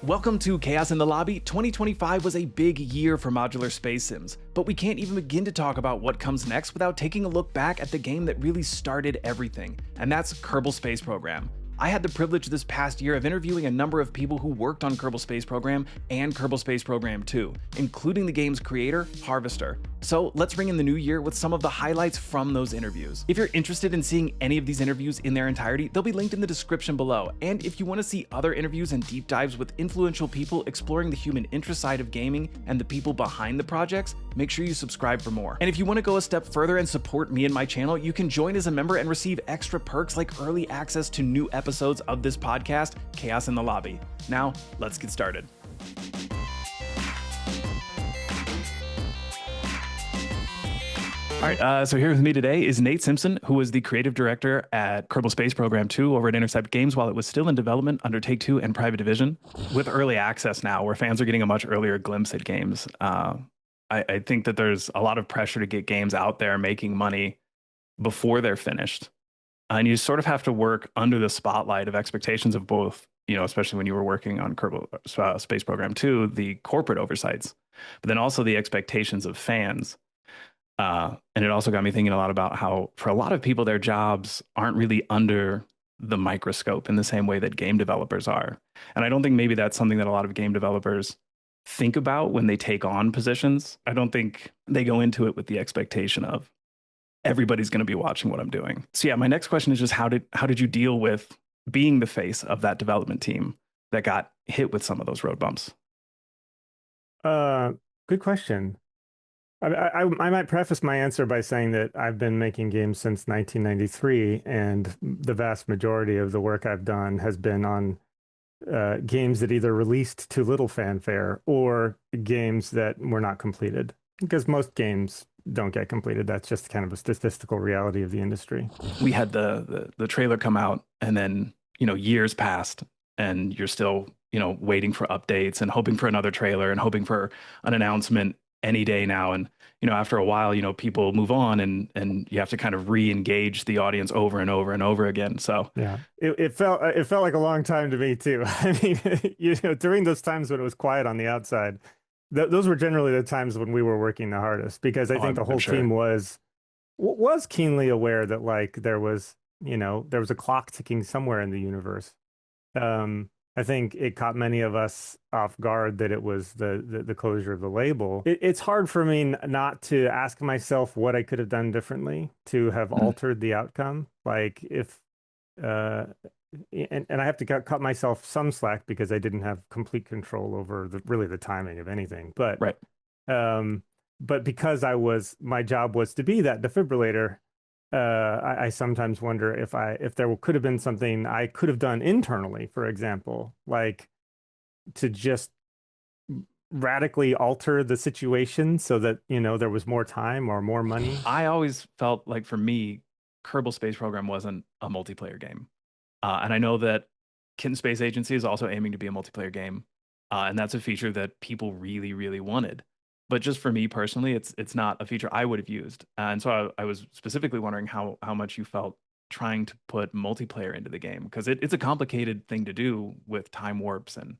Welcome to Chaos in the Lobby. 2025 was a big year for modular space sims, but we can't even begin to talk about what comes next without taking a look back at the game that really started everything, and that's Kerbal Space Program. I had the privilege this past year of interviewing a number of people who worked on Kerbal Space Program and Kerbal Space Program 2, including the game's creator, Harvester. So let's ring in the new year with some of the highlights from those interviews. If you're interested in seeing any of these interviews in their entirety, they'll be linked in the description below. And if you want to see other interviews and deep dives with influential people exploring the human interest side of gaming and the people behind the projects, make sure you subscribe for more. And if you want to go a step further and support me and my channel, you can join as a member and receive extra perks like early access to new episodes of this podcast, Chaos in the Lobby. Now, let's get started. All right, so here with me today is Nate Simpson, who was the creative director at Kerbal Space Program 2 over at Intercept Games while it was still in development under Take-Two and Private Division. With early access now, where fans are getting a much earlier glimpse at games, I think that there's a lot of pressure to get games out there making money before they're finished. And you sort of have to work under the spotlight of expectations of both, especially when you were working on Kerbal Space Program 2, the corporate oversights, but then also the expectations of fans. And it also got me thinking a lot about how, for a lot of people, their jobs aren't really under the microscope in the same way that game developers are. And I don't think maybe that's something that a lot of game developers think about when they take on positions. I don't think they go into it with the expectation of everybody's going to be watching what I'm doing. So yeah, my next question is just how did you deal with being the face of that development team that got hit with some of those road bumps? Good question. I might preface my answer by saying that I've been making games since 1993, and the vast majority of the work I've done has been on games that either released to little fanfare or games that were not completed, because most games don't get completed. That's just kind of a statistical reality of the industry. We had the trailer come out, and then years passed, and you're still waiting for updates and hoping for another trailer and hoping for an announcement any day now. And after a while, people move on, and you have to kind of re-engage the audience over and over and over again. So yeah, it felt like a long time to me too. I mean, during those times when it was quiet on the outside, those were generally the times when we were working the hardest, because I think the whole team was keenly aware that like there was a clock ticking somewhere in the universe. I think it caught many of us off guard that it was the closure of the label. It's hard for me not to ask myself what I could have done differently to have altered the outcome. Like if, and I have to cut myself some slack because I didn't have complete control over really the timing of anything. But right. But because my job was to be that defibrillator. I sometimes wonder if there could have been something I could have done internally, for example, like to just radically alter the situation so that, there was more time or more money. I always felt like, for me, Kerbal Space Program wasn't a multiplayer game. And I know that Kitten Space Agency is also aiming to be a multiplayer game. And that's a feature that people really, really wanted. But just for me personally, it's not a feature I would have used. And so I was specifically wondering how much you felt trying to put multiplayer into the game, because it's a complicated thing to do with time warps and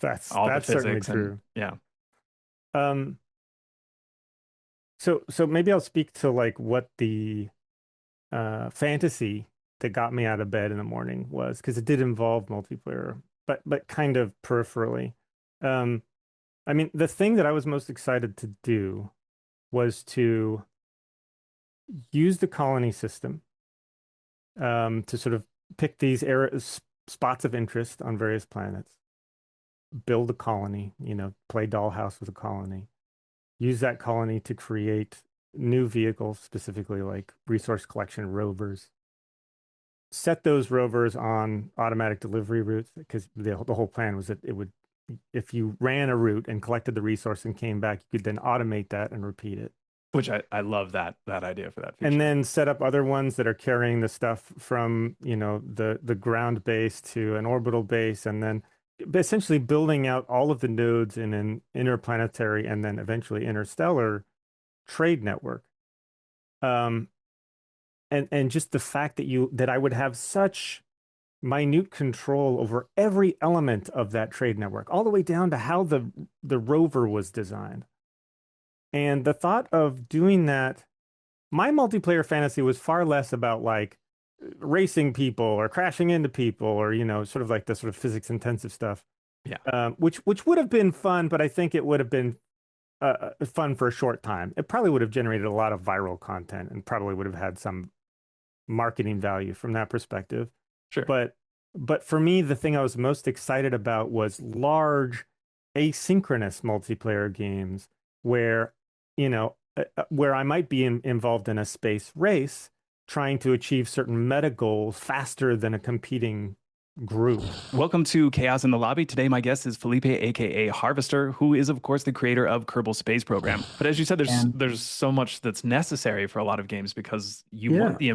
that's all the certainly physics. true. And yeah. So maybe I'll speak to like what the fantasy that got me out of bed in the morning was, because it did involve multiplayer, but kind of peripherally. I mean, the thing that I was most excited to do was to use the colony system to sort of pick these spots of interest on various planets, build a colony, play dollhouse with a colony, use that colony to create new vehicles, specifically like resource collection rovers, set those rovers on automatic delivery routes, because the whole plan was that it would, if you ran a route and collected the resource and came back, you could then automate that and repeat it. Which I love that idea for that feature. And then set up other ones that are carrying the stuff from, the ground base to an orbital base, and then essentially building out all of the nodes in an interplanetary and then eventually interstellar trade network. And just the fact that I would have such minute control over every element of that trade network, all the way down to how the rover was designed. And the thought of doing that, my multiplayer fantasy was far less about like racing people or crashing into people or, sort of like the sort of physics intensive stuff, Yeah, which would have been fun, but I think it would have been fun for a short time. It probably would have generated a lot of viral content and probably would have had some marketing value from that perspective. sure. But but for me, the thing I was most excited about was large asynchronous multiplayer games where, where I might be involved in a space race trying to achieve certain meta goals faster than a competing group. Welcome to Chaos in the Lobby. Today, my guest is Felipe, aka Harvester, who is, of course, the creator of Kerbal Space Program. But as you said, And there's so much that's necessary for a lot of games because you want yeah, the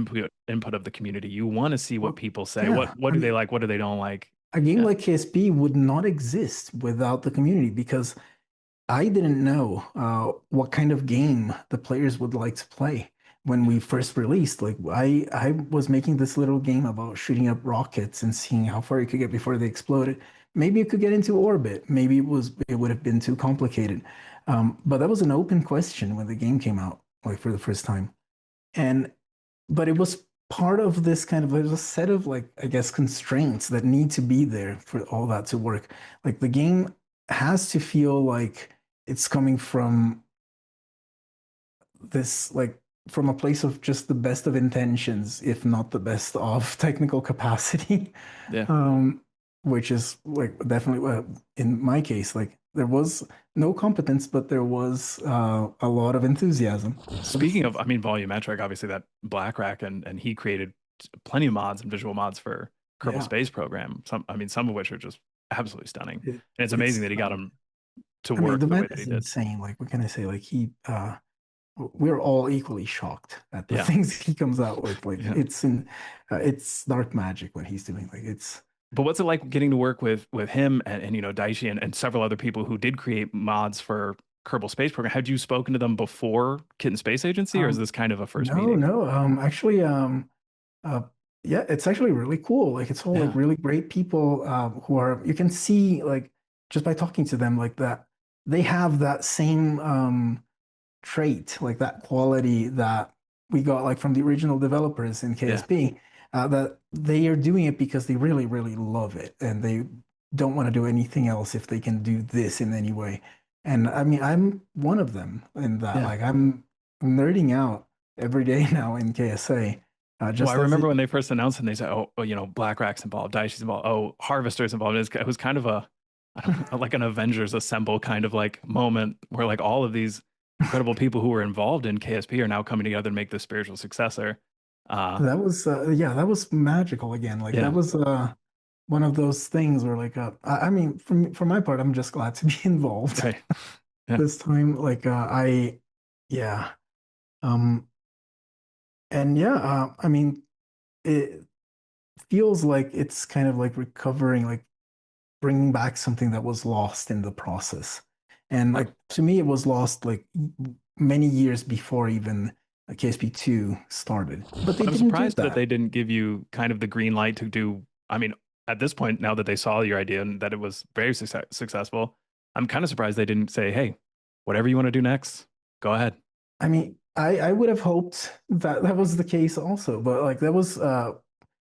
input of the community. You want to see what well, people say. yeah. What I do they mean, like? What do they don't like? a game Yeah, like KSP would not exist without the community because I didn't know what kind of game the players would like to play when we first released. Like I was making this little game about shooting up rockets and seeing how far you could get before they exploded. Maybe you could get into orbit. Maybe it would have been too complicated. But that was an open question when the game came out, like for the first time. And but it was part of this kind of there's a set of like I guess constraints that need to be there for all that to work. Like the game has to feel like it's coming from this like from a place of just the best of intentions, if not the best of technical capacity. yeah. um, which is like definitely in my case, like there was no competence, but there was a lot of enthusiasm. So Speaking of, I mean, volumetric, obviously that Black Rack and he created plenty of mods and visual mods for Kerbal yeah, Space Program. Some of which are just absolutely stunning. And it's amazing it's that he got them to I mean, work the the man way that he is did. insane. Like, what can I say? Like, we're all equally shocked at the Yeah, things he comes out with. Like, yeah. it's dark magic what he's doing. Like, it's But what's it like getting to work with him and Daichi and several other people who did create mods for Kerbal Space Program? Had you spoken to them before Kitten Space Agency, or is um, this kind of a first no, meeting? no, actually, uh, yeah, it's actually really cool. Like, it's all like Yeah, really great people who are you can see like just by talking to them like that they have that same trait, like that quality that we got like from the original developers in yeah. KSP, that they are doing it because they really, really love it and they don't want to do anything else if they can do this in any way. And I mean, I'm one of them in that. Yeah. Like I'm nerding out every day now in KSA, Well, I just as remember it. when they first announced it, and they said, "Oh, Black Rack's involved, Daichi's involved, oh, Harvester's involved." It was kind of a, I don't know, like an Avengers Assemble kind of like moment where like all of these incredible people who were involved in KSP are now coming together and make the spiritual successor. Uh, That was yeah, that was magical again. Like that yeah, was one of those things where like I mean, for my part, I'm just glad to be involved right. Yeah. this time. Like yeah, um, and yeah, I mean, it feels like it's kind of like recovering, like bringing back something that was lost in the process. And I, like to me, it was lost like many years before even KSP2 started. But they I'm didn't do surprised that that. they didn't give you kind of the green light to do. I mean, at this point, now that they saw your idea and that it was very successful, I'm kind of surprised they didn't say, "Hey, whatever you want to do next, go ahead." I mean, I would have hoped that that was the case also, but like that was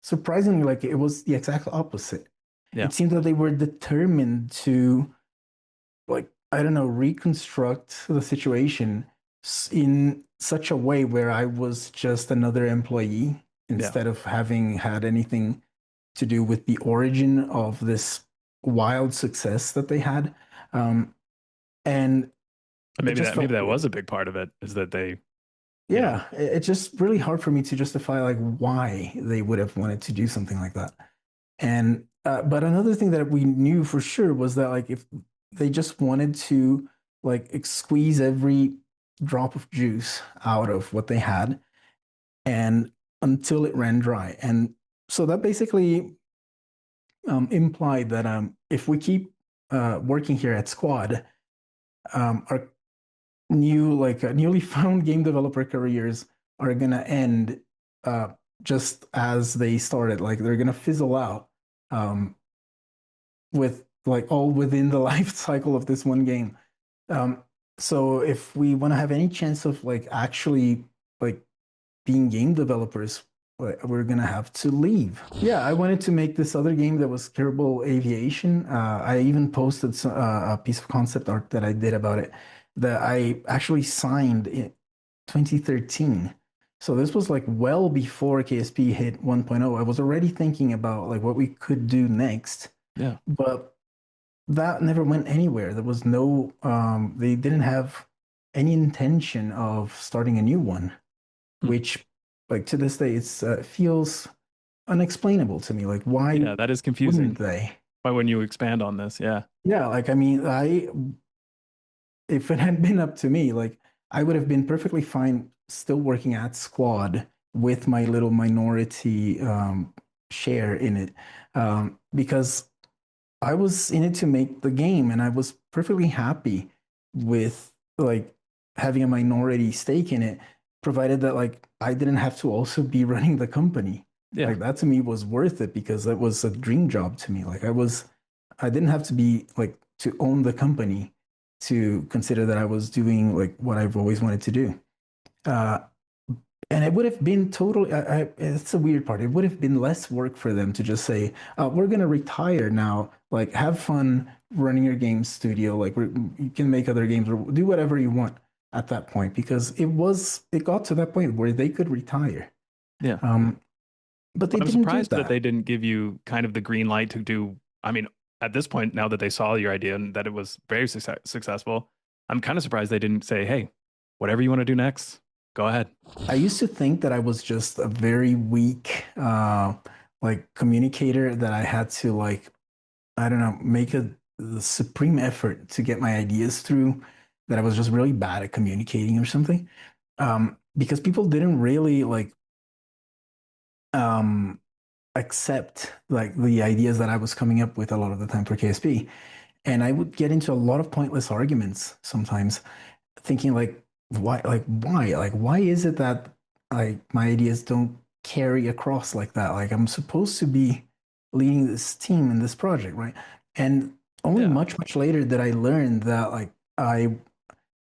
surprisingly like it was the exact opposite. Yeah. It seemed that they were determined to like I don't know reconstruct the situation in such a way where I was just another employee Yeah. instead of having had anything to do with the origin of this wild success that they had. Um, and And it just maybe felt that was weird. a big part of it is that they, you know, Yeah, it's just really hard for me to justify like why they would have wanted to do something like that. And but another thing that we knew for sure was that like if they just wanted to like squeeze every drop of juice out of what they had and until it ran dry. And so that basically implied that if we keep working here at Squad, our newly found game developer careers are gonna end just as they started. Like they're gonna fizzle out um, with like all within the life cycle of this one game. Um, so if we want to have any chance of like actually like being game developers, we're gonna have to leave. Yeah, I wanted to make this other game that was Kerbal Aviation. I even posted a piece of concept art that I did about it that I actually signed in 2013. So this was like well before KSP hit 1.0. I was already thinking about like what we could do next, Yeah. but that never went anywhere. There was no, they didn't have any intention of starting a new one, Hmm. which, like to this day, it's feels unexplainable to me. Like, why Yeah, that is wouldn't confusing. they? Why wouldn't you expand on this? Yeah. Yeah, like I mean, if it had been up to me, like I would have been perfectly fine still working at Squad with my little minority share in it, because I was in it to make the game, and I was perfectly happy with like having a minority stake in it, provided that like I didn't have to also be running the company. Yeah. Like that to me was worth it because that was a dream job to me. Like I didn't have to be like to own the company to consider that I was doing like what I've always wanted to do. Uh, and it would have been totally, it's a weird part. It would have been less work for them to just say, we're going to retire now. Like, have fun running your game studio. Like, you can make other games or do whatever you want at that point because it got to that point where they could retire. Yeah. Um, but they I'm didn't do surprised that that. they didn't give you kind of the green light to do. I mean, at this point, now that they saw your idea and that it was very successful, I'm kind of surprised they didn't say, hey, whatever you want to do next, go ahead. I used to think that I was just a very weak, like communicator that I had to like I don't know, make the supreme effort to get my ideas through, that I was just really bad at communicating or something. Because people didn't really like um, accept like the ideas that I was coming up with a lot of the time for KSP. And I would get into a lot of pointless arguments sometimes, thinking why is it that like my ideas don't carry across like that? Like I'm supposed to be leading this team in this project, right? And only Yeah. much later did I learn that like I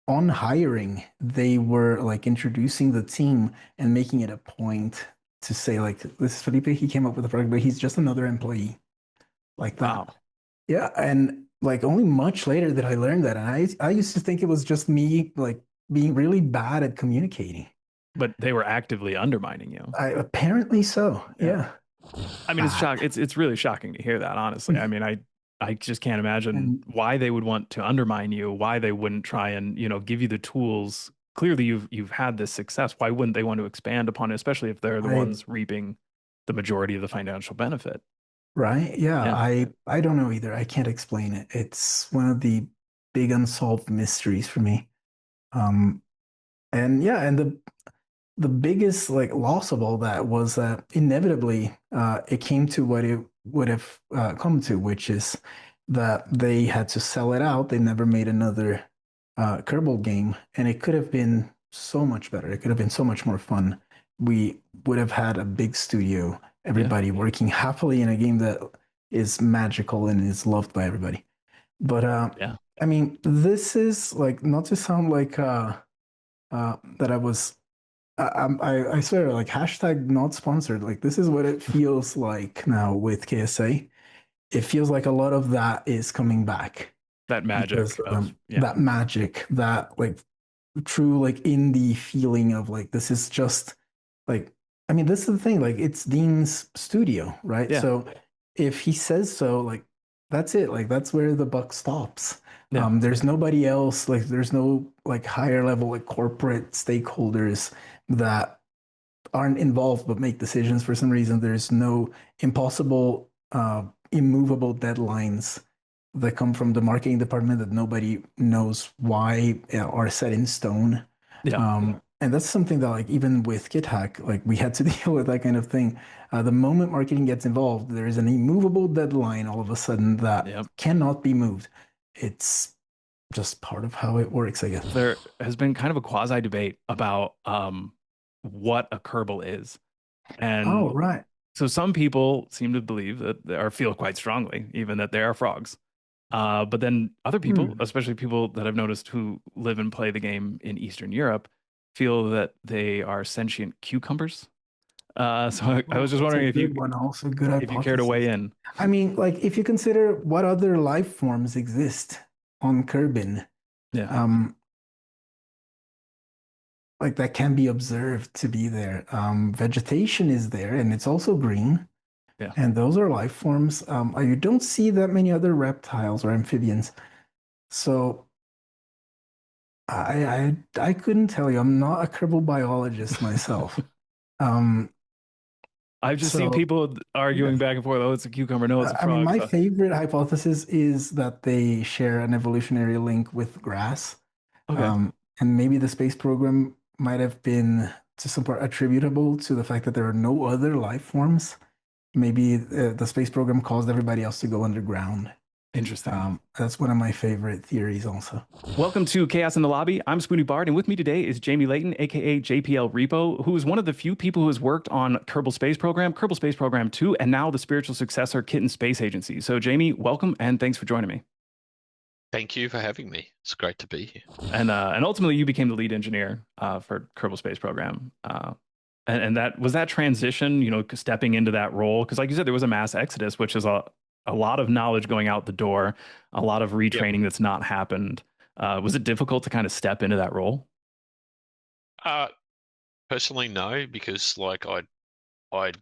on hiring they were like introducing the team and making it a point to say like this is Felipe, he came up with the project, but he's just another employee like that. Wow. Yeah, and like only much later did I learn that. And I used to think it was just me like being really bad at communicating. But they were actively undermining you. I apparently so. Yeah. Yeah. I mean, Ah, it's really shocking to hear that, honestly. I mean, I just can't imagine and why they would want to undermine you, why they wouldn't try and, give you the tools. Clearly you've had this success. Why wouldn't they want to expand upon it, especially if they're the I ones reaping the majority of the financial benefit? right. Yeah, Yeah. I don't know either. I can't explain it. It's one of the big unsolved mysteries for me. Um and yeah, and the biggest like loss of all that was that inevitably it came to what it would have come to, which is that they had to sell it out. They never made another Kerbal game, and it could have been so much better. It could have been so much more fun. We would have had a big studio, Yeah. everybody working happily in a game that is magical and is loved by everybody. But Yeah. I mean, this is like not to sound like that I was I swear, like hashtag not sponsored. Like this is what it feels like now with KSA. It feels like a lot of that is coming back That magic because of, yeah. that magic, that like true like indie feeling of like this is just like I mean this is the thing, like it's Dean's studio, right? Yeah. So if he says so, like that's it, like that's where the buck stops. Yeah. There's nobody else, like there's no like higher level like corporate stakeholders that aren't involved but make decisions for some reason. There's no impossible, immovable deadlines that come from the marketing department that nobody knows why are set in stone. Yeah. And that's something that, like, even with GitHack, like we had to deal with that kind of thing. The moment marketing gets involved, there is an immovable deadline all of a sudden that Yeah. cannot be moved. It's just part of how it works, I guess. There has been kind of a quasi debate about what a Kerbal is. And Oh, right. so some people seem to believe that, or feel quite strongly, even that they are frogs. But then other people, Hmm. especially people that I've noticed who live and play the game in Eastern Europe, feel that they are sentient cucumbers. So I was Oh, just that's a wondering good one. Also, good if you care to weigh hypothesis. in. I mean, like if you consider what other life forms exist on Kerbin, Yeah, um, like that can be observed to be there. Vegetation is there, and it's also green, yeah. and those are life forms. You don't see that many other reptiles or amphibians, so I couldn't tell you. I'm not a Kerbal biologist myself. Um, I've just seen so people yeah. arguing back and forth. Oh, it's a cucumber. No, it's a I mean, frog. my So favorite hypothesis is that they share an evolutionary link with grass. okay, Um, and maybe the space program might have been to some part attributable to the fact that there are no other life forms. Maybe the space program caused everybody else to go underground. interesting. That's one of my favorite theories, also. Welcome to Chaos in the Lobby. I'm Spoony Bard, and with me today is Jamie Leighton, aka JPLRepo, who is one of the few people who has worked on Kerbal Space Program, Kerbal Space Program 2, and now the spiritual successor, Kitten Space Agency. So, Jamie, welcome and thanks for joining me. Thank you for having me. It's great to be here. And ultimately, you became the lead engineer for Kerbal Space Program. And that was that transition, stepping into that role, because like you said, there was a mass exodus, which is a lot of knowledge going out the door, a lot of Yep. retraining that's not happened. Was it difficult to kind of step into that role? Uh, Personally, no, because like I'd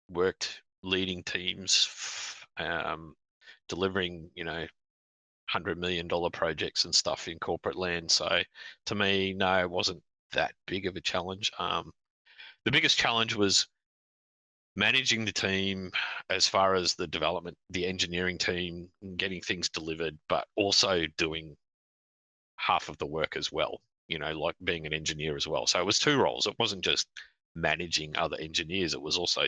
worked leading teams, delivering, $100 million projects and stuff in corporate land. So to me, no, it wasn't that big of a challenge. The biggest challenge was managing the team as far as the development, the engineering team, getting things delivered, but also doing half of the work as well, like being an engineer as well. So it was two roles. It wasn't just managing other engineers, it was also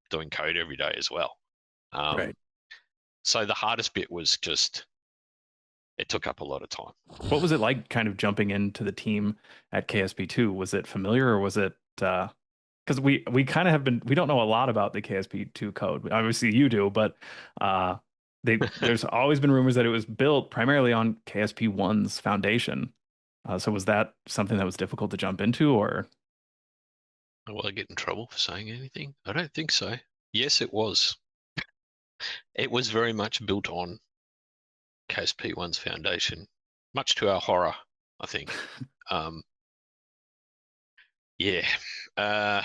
doing code every day as well. Um, Right. so the hardest bit was just, it took up a lot of time. What was it like kind of jumping into the team at KSP2? Was it familiar or was it because we kind of have been we don't know a lot about the KSP2 code. Obviously you do, but uh there's always been rumors that it was built primarily on KSP1's foundation. So was that something that was difficult to jump into or Will I get in trouble for saying anything? I don't think so. Yes, it was. It was very much built on KSP1's foundation, much to our horror, I think. Um, yeah. Uh,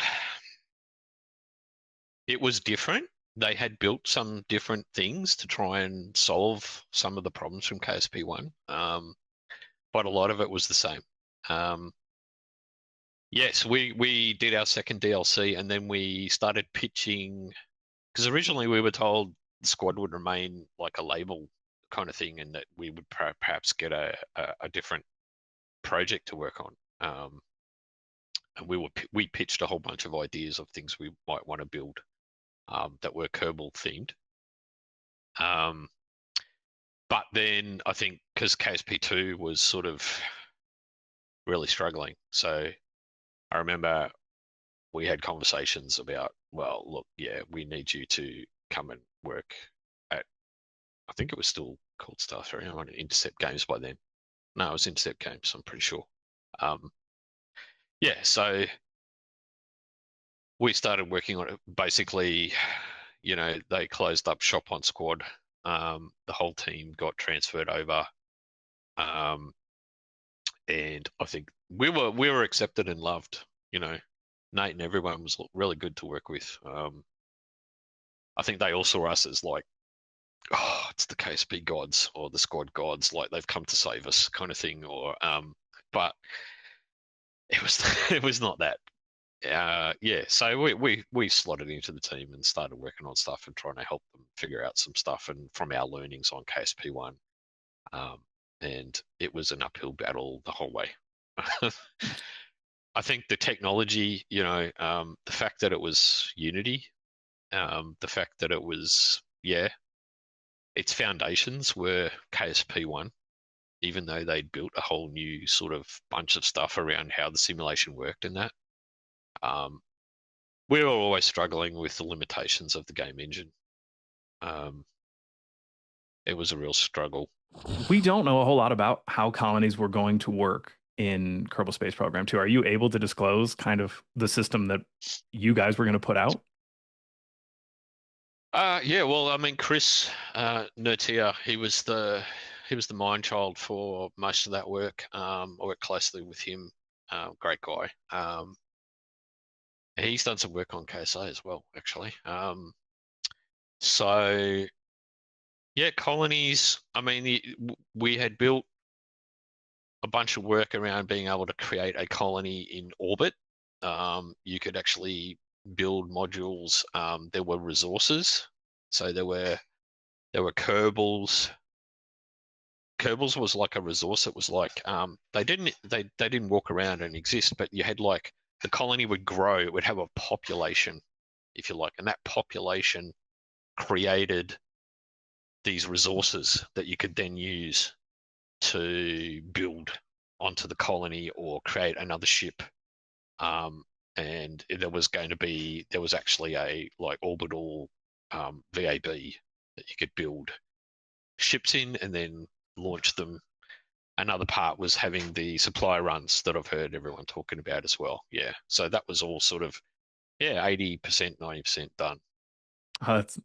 It was different. They had built some different things to try and solve some of the problems from KSP1, but a lot of it was the same. Um, yes, we did our second DLC, and then we started pitching because originally we were told the squad would remain like a label kind of thing, and that we would perhaps get a different project to work on. And we pitched a whole bunch of ideas of things we might want to build that were Kerbal themed. Um, But then I think because KSP2 was sort of really struggling, so I remember we had conversations about, well, look, yeah, we need you to come and work at, I think it was still called Star 3. I wanted Intercept Games by then. No, it was Intercept Games, I'm pretty sure. Um, yeah, so we started working on it. Basically, they closed up shop on squad. The whole team got transferred over. Um, and I think we were accepted and loved. You know, Nate and everyone was really good to work with. I think they all saw us as like, oh, it's the KSP gods or the squad gods, like they've come to save us, kind of thing. But it was it was not that. Yeah, so we slotted into the team and started working on stuff and trying to help them figure out some stuff and from our learnings on KSP1. Um, and it was an uphill battle the whole way. I think the technology, the fact that it was Unity, the fact that it was, yeah, its foundations were KSP1, even though they'd built a whole new sort of bunch of stuff around how the simulation worked and that. Um, we were always struggling with the limitations of the game engine. It was a real struggle. We don't know a whole lot about how colonies were going to work in Kerbal Space Program 2. Are you able to disclose kind of the system that you guys were going to put out? Yeah, well, I mean, Chris Nertia, he was the mind child for most of that work. I worked closely with him. Great guy. He's done some work on KSA as well, actually. So yeah, colonies. I mean, we had built a bunch of work around being able to create a colony in orbit. You could actually build modules. There were resources, so there were Kerbals. Kerbals was like a resource. It was like they didn't walk around and exist, but you had like the colony would grow. It would have a population, if you like, and that population created these resources that you could then use to build onto the colony or create another ship. And there was actually a like orbital VAB that you could build ships in and then launch them. Another part was having the supply runs that I've heard everyone talking about as well. Yeah. So that was all sort of, 80%, 90% done.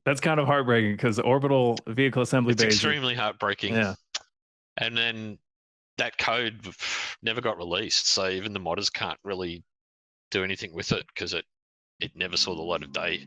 That's kind of heartbreaking because orbital vehicle assembly It's bays. extremely heartbreaking. Yeah. And then that code never got released. So even the modders can't really do anything with it because it never saw the light of day.